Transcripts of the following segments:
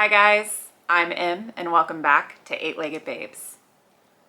Hi guys, I'm Em and welcome back to Eight-Legged Babes.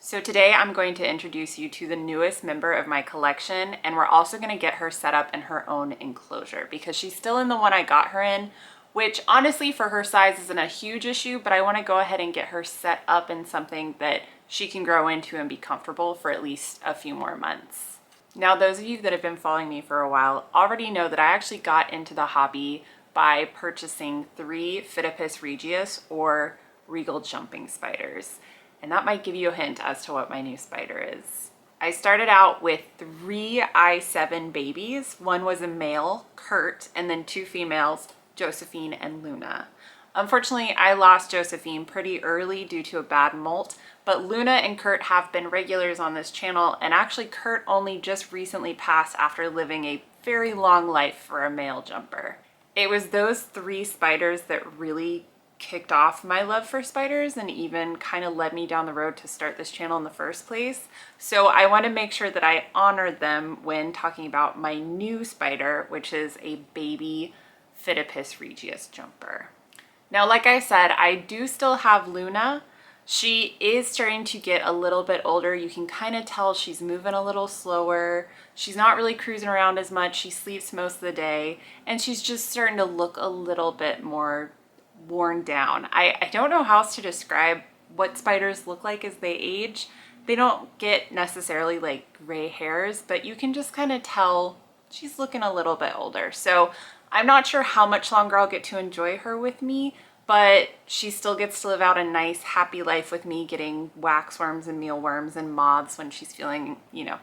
So today I'm going to introduce you to the newest member of my collection, and we're also going to get her set up in her own enclosure because she's still in the one I got her in, which honestly for her size isn't a huge issue, but I want to go ahead and get her set up in something that she can grow into and be comfortable for at least a few more months. Now, those of you that have been following me for a while already know that I actually got into the hobby by purchasing 3 Phidippus regius or Regal Jumping Spiders. And that might give you a hint as to what my new spider is. I started out with 3 I7 babies. One was a male, Kurt, and then 2 females, Josephine and Luna. Unfortunately, I lost Josephine pretty early due to a bad molt, but Luna and Kurt have been regulars on this channel, and actually Kurt only just recently passed after living a very long life for a male jumper. It was those 3 spiders that really kicked off my love for spiders and even kind of led me down the road to start this channel in the first place. So I want to make sure that I honored them when talking about my new spider, which is a baby Phidippus regius jumper. Now, like I said, I do still have Luna. She is starting to get a little bit older. You can kind of tell she's moving a little slower. She's not really cruising around as much. She sleeps most of the day, and she's just starting to look a little bit more worn down. I don't know how else to describe what spiders look like as they age. They don't get necessarily like gray hairs, but you can just kind of tell she's looking a little bit older. So I'm not sure how much longer I'll get to enjoy her with me, but she still gets to live out a nice, happy life with me, getting waxworms and mealworms and moths when she's feeling, you know,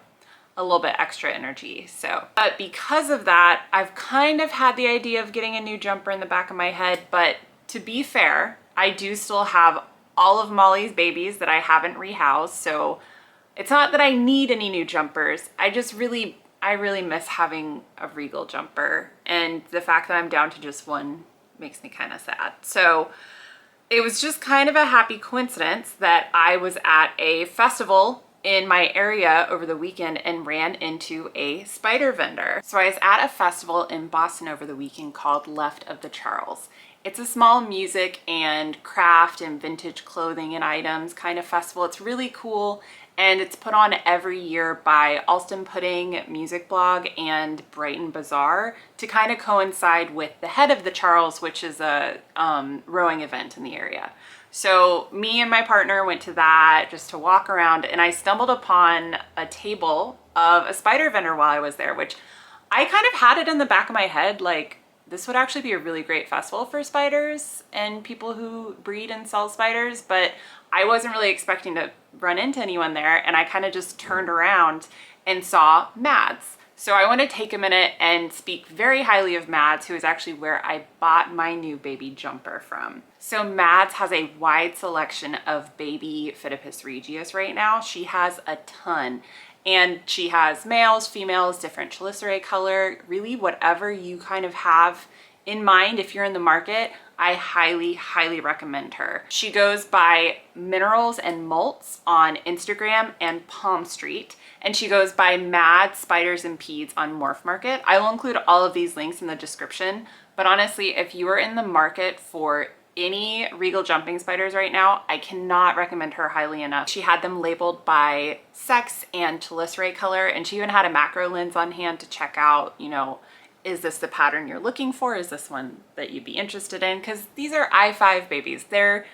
a little bit extra energy. So, but because of that, I've kind of had the idea of getting a new jumper in the back of my head, but to be fair, I do still have all of Molly's babies that I haven't rehoused, so it's not that I need any new jumpers. I really miss having a Regal jumper, and the fact that I'm down to just one makes me kind of sad. So it was just kind of a happy coincidence that I was at a festival in my area over the weekend and ran into a spider vendor. So I was at a festival in Boston over the weekend called Left of the Charles. It's a small music and craft and vintage clothing and items kind of festival. It's really cool, and it's put on every year by Alston Pudding Music Blog and Brighton Bazaar to kind of coincide with the Head of the Charles, which is a rowing event in the area. So me and my partner went to that just to walk around, and I stumbled upon a table of a spider vendor while I was there, which I kind of had it in the back of my head, like, this would actually be a really great festival for spiders and people who breed and sell spiders, but I wasn't really expecting to run into anyone there, and I kind of just turned around and saw Mads. So I want to take a minute and speak very highly of Mads, who is actually where I bought my new baby jumper from. So Mads has a wide selection of baby Phidippus regius right now. She has a ton. And she has males, females, different chelicerae color, really whatever you kind of have in mind if you're in the market. I highly, highly recommend her. She goes by Minerals and Molts on Instagram and Palm Street, and she goes by Mad Spiders and Peds on Morph Market. I will include all of these links in the description, but honestly, if you are in the market for any Regal Jumping Spiders right now, I cannot recommend her highly enough. She had them labeled by sex and chelicerae color, and she even had a macro lens on hand to check out, you know, is this the pattern you're looking for? Is this one that you'd be interested in? Because these are I5 babies. They're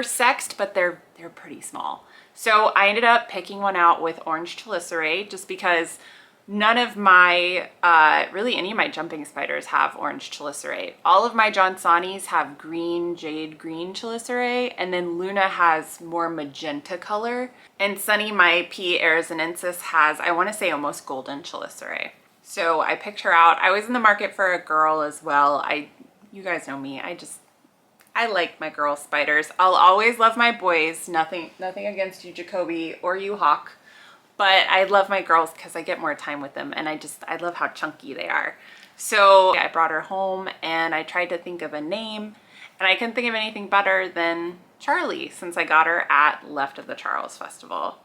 sexed, but they're pretty small. So I ended up picking one out with orange chelicerae just because none of my, really any of my jumping spiders have orange chelicerae. All of my Johnsonis have green, jade green chelicerae, and then Luna has more magenta color. And Sunny, my P. arizonensis, has, I want to say, almost golden chelicerae. So I picked her out. I was in the market for a girl as well. You guys know me. I like my girl spiders. I'll always love my boys. Nothing against you, Jacoby, or you, Hawk. But I love my girls because I get more time with them, and I love how chunky they are. So I brought her home and I tried to think of a name, and I couldn't think of anything better than Charlie since I got her at Left of the Charles Festival.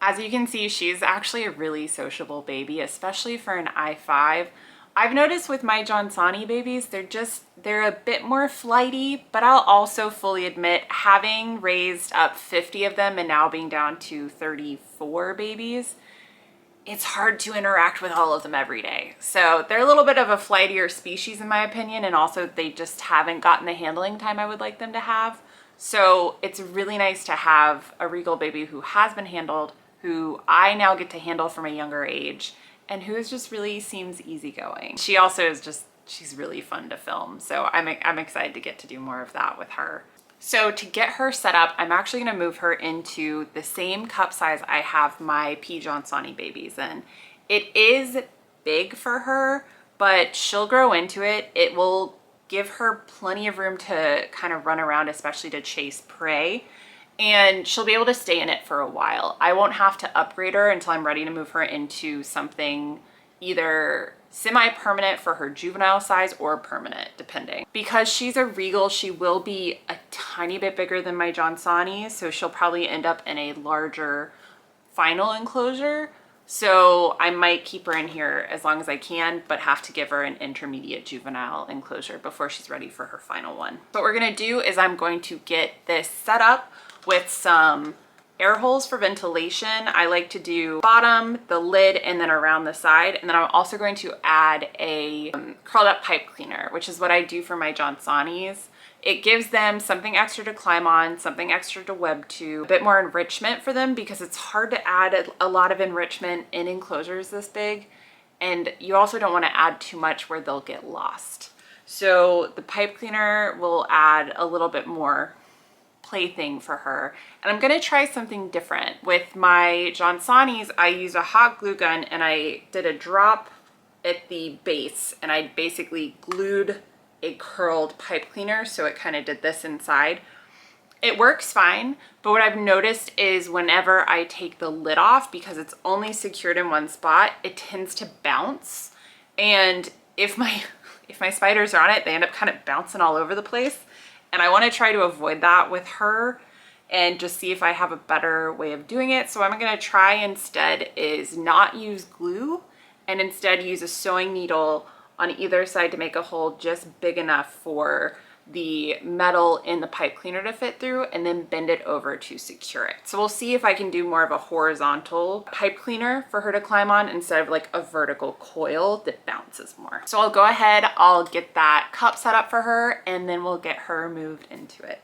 As you can see, she's actually a really sociable baby, especially for an I5. I've noticed with my Johnsoni babies, they're a bit more flighty, but I'll also fully admit, having raised up 50 of them and now being down to 34 babies, it's hard to interact with all of them every day. So they're a little bit of a flightier species in my opinion, and also they just haven't gotten the handling time I would like them to have. So it's really nice to have a Regal baby who has been handled, who I now get to handle from a younger age, and who is just really seems easygoing. She also is she's really fun to film. So I'm excited to get to do more of that with her. So to get her set up, I'm actually gonna move her into the same cup size I have my P. Johnsoni babies in. It is big for her, but she'll grow into it. It will give her plenty of room to kind of run around, especially to chase prey. And she'll be able to stay in it for a while. I won't have to upgrade her until I'm ready to move her into something either semi-permanent for her juvenile size or permanent, depending. Because she's a Regal, she will be a tiny bit bigger than my Johnsoni, so she'll probably end up in a larger final enclosure. So I might keep her in here as long as I can, but have to give her an intermediate juvenile enclosure before she's ready for her final one. What we're gonna do is I'm going to get this set up with some air holes for ventilation. I like to do bottom, the lid, and then around the side. And then I'm also going to add a curled up pipe cleaner, which is what I do for my Johnsonis. It gives them something extra to climb on, something extra to web to, a bit more enrichment for them because it's hard to add a lot of enrichment in enclosures this big. And you also don't want to add too much where they'll get lost. So the pipe cleaner will add a little bit more plaything for her. And I'm gonna try something different. With my Johnsonis, I use a hot glue gun and I did a drop at the base and I basically glued a curled pipe cleaner, so it kind of did this inside. It works fine, but what I've noticed is whenever I take the lid off, because it's only secured in one spot, it tends to bounce. And if my spiders are on it, they end up kind of bouncing all over the place. And I want to try to avoid that with her and just see if I have a better way of doing it. So what I'm going to try instead is not use glue and instead use a sewing needle on either side to make a hole just big enough for the metal in the pipe cleaner to fit through, and then bend it over to secure it. So we'll see if I can do more of a horizontal pipe cleaner for her to climb on instead of like a vertical coil that bounces more. So I'll go ahead, I'll get that cup set up for her, and then we'll get her moved into it.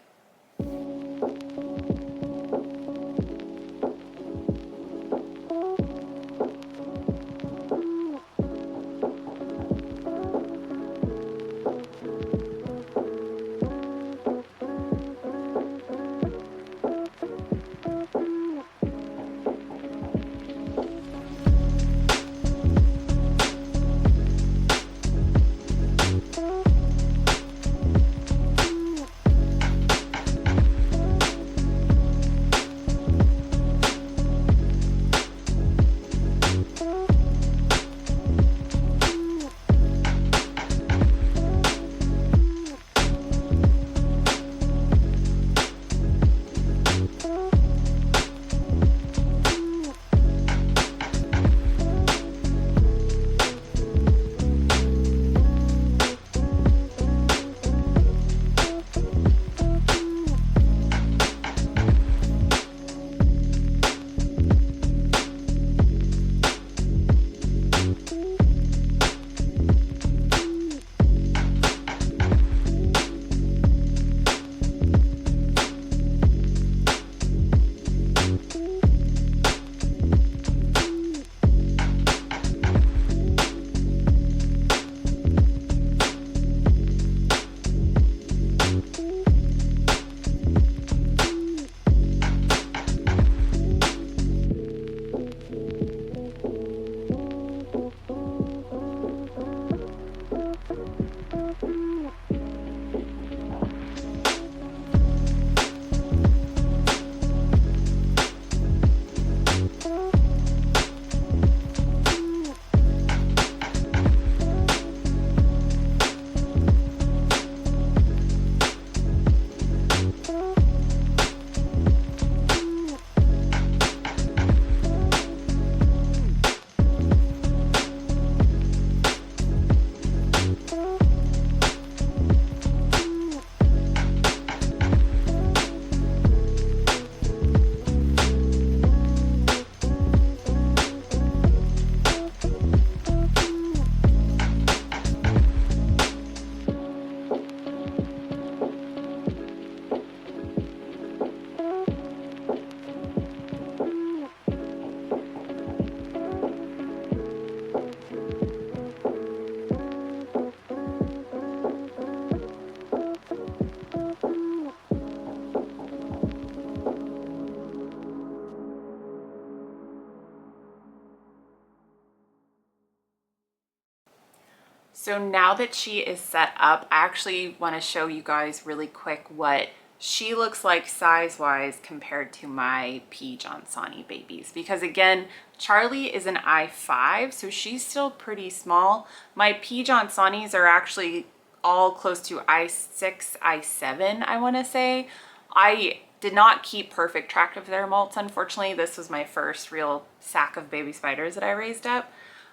So now that she is set up, I actually want to show you guys really quick what she looks like size-wise compared to my P. Johnsoni babies. Because again, Charlie is an I5, so she's still pretty small. My P. Johnsonis are actually all close to I6, I7, I want to say. I did not keep perfect track of their molts, unfortunately. This was my first real sack of baby spiders that I raised up.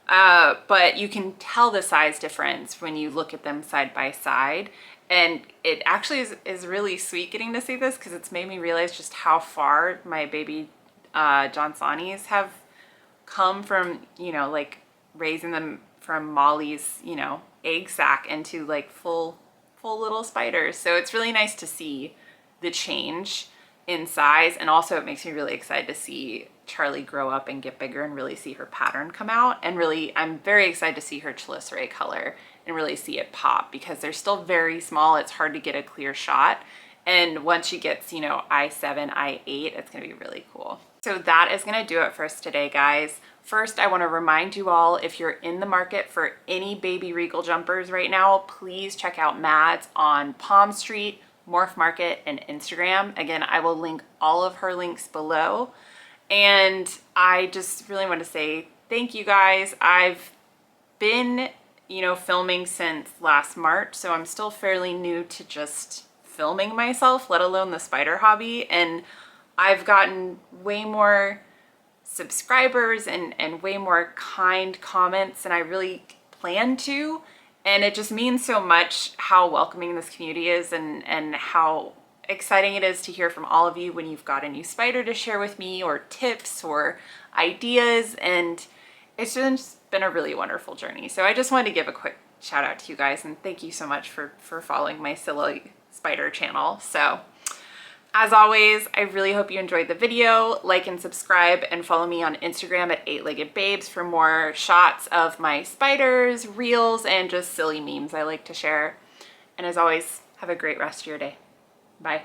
But you can tell the size difference when you look at them side by side. And it actually is really sweet getting to see this, because it's made me realize just how far my baby Johnsonis have come from, you know, like raising them from Molly's, you know, egg sac into like full little spiders. So it's really nice to see the change in size, and also it makes me really excited to see Charlie grow up and get bigger and really see her pattern come out. And really, I'm very excited to see her chelicerae color and really see it pop, because they're still very small. It's hard to get a clear shot. And once she gets, you know, I7, I8, it's gonna be really cool. So that is gonna do it for us today, guys. First, I wanna remind you all, if you're in the market for any baby Regal jumpers right now, please check out Mads on Palm Street, Morph Market, and Instagram. Again, I will link all of her links below. And I just really want to say thank you guys. I've been, you know, filming since last March, so I'm still fairly new to just filming myself, let alone the spider hobby. And I've gotten way more subscribers and way more kind comments than I really planned to. And it just means so much how welcoming this community is, and how exciting it is to hear from all of you when you've got a new spider to share with me, or tips or ideas. And it's just been a really wonderful journey. So I just wanted to give a quick shout out to you guys, and thank you so much for following my silly spider channel. So as always, I really hope you enjoyed the video. Like and subscribe, and follow me on Instagram at 8-Legged Babes for more shots of my spiders, reels, and just silly memes I like to share. And as always, have a great rest of your day. Bye.